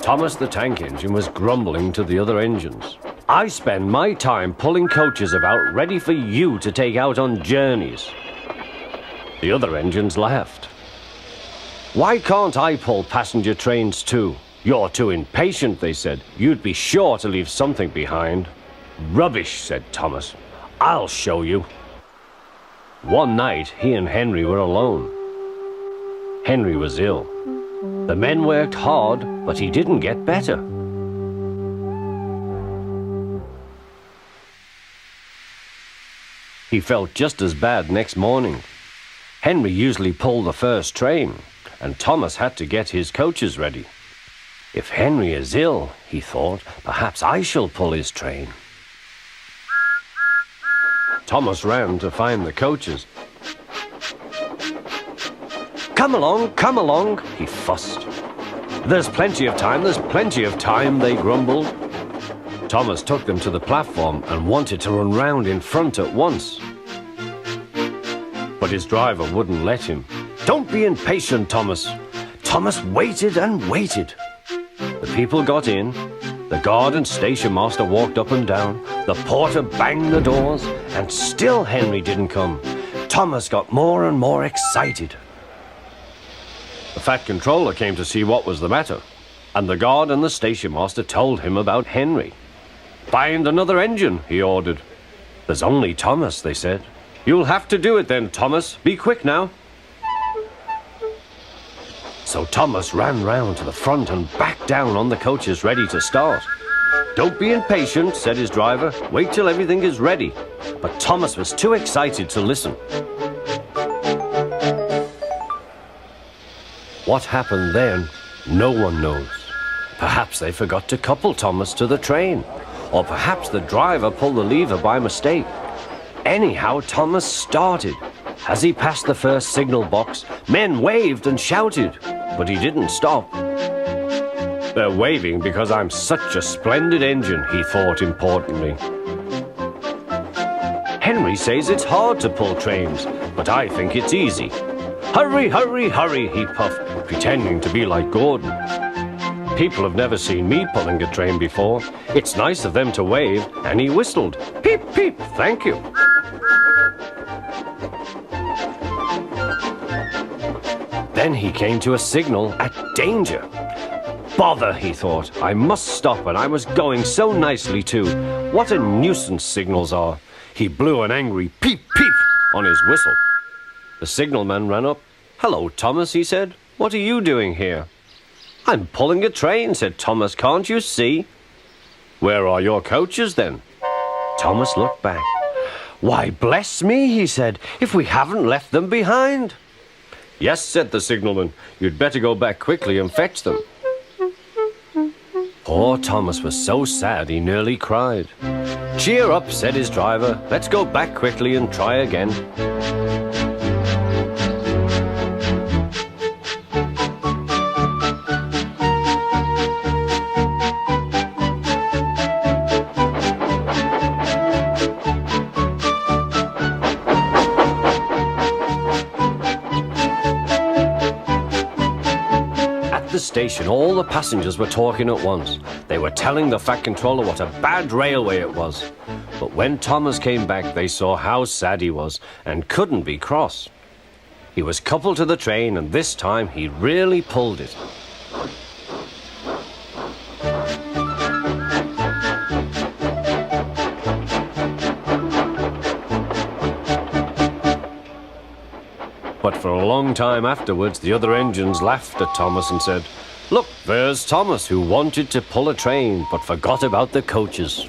Thomas the tank engine was grumbling to the other engines. I spend my time pulling coaches about ready for you to take out on journeys. The other engines laughed. Why can't I pull passenger trains too? You're too impatient, they said. You'd be sure to leave something behind. Rubbish, said Thomas. I'll show you. One night, he and Henry were alone. Henry was ill. The men worked hard, but he didn't get better. He felt just as bad next morning. Henry usually pulled the first train, and Thomas had to get his coaches ready. If Henry is ill, he thought, perhaps I shall pull his train. Thomas ran to find the coaches. Come along, he fussed. There's plenty of time, they grumbled. Thomas took them to the platform and wanted to run round in front at once. But his driver wouldn't let him. Don't be impatient, Thomas. Thomas waited and waited. The people got in. The guard and station master walked up and down. The porter banged the doors, and still Henry didn't come. Thomas got more and more excited. The fat controller came to see what was the matter, and the guard and the station master told him about Henry. Find another engine, he ordered. There's only Thomas, they said. You'll have to do it then, Thomas. Be quick now. So Thomas ran round to the front and back down on the coaches ready to start. Don't be impatient, said his driver. Wait till everything is ready. But Thomas was too excited to listen. What happened then, no one knows. Perhaps they forgot to couple Thomas to the train, or perhaps the driver pulled the lever by mistake. Anyhow, Thomas started. As he passed the first signal box, men waved and shouted, but he didn't stop. They're waving because I'm such a splendid engine, he thought importantly. Henry says it's hard to pull trains, but I think it's easy. Hurry, hurry, hurry, he puffed, pretending to be like Gordon. People have never seen me pulling a train before. It's nice of them to wave, and he whistled. Peep, peep, thank you. Then he came to a signal at danger. Bother, he thought. I must stop, and I was going so nicely too. What a nuisance signals are. He blew an angry peep, peep on his whistle. The signalman ran up. Hello, Thomas, he said. What are you doing here? I'm pulling a train, said Thomas. Can't you see? Where are your coaches, then? Thomas looked back. Why, bless me, he said, if we haven't left them behind. Yes, said the signalman. You'd better go back quickly and fetch them. Poor Thomas was so sad he nearly cried. Cheer up, said his driver. Let's go back quickly and try again. The station, all the passengers were talking at once. They were telling the fat controller what a bad railway it was. But when Thomas came back, they saw how sad he was and couldn't be cross. He was coupled to the train, and this time he really pulled it. But for a long time afterwards, the other engines laughed at Thomas and said, Look, there's Thomas, who wanted to pull a train but forgot about the coaches.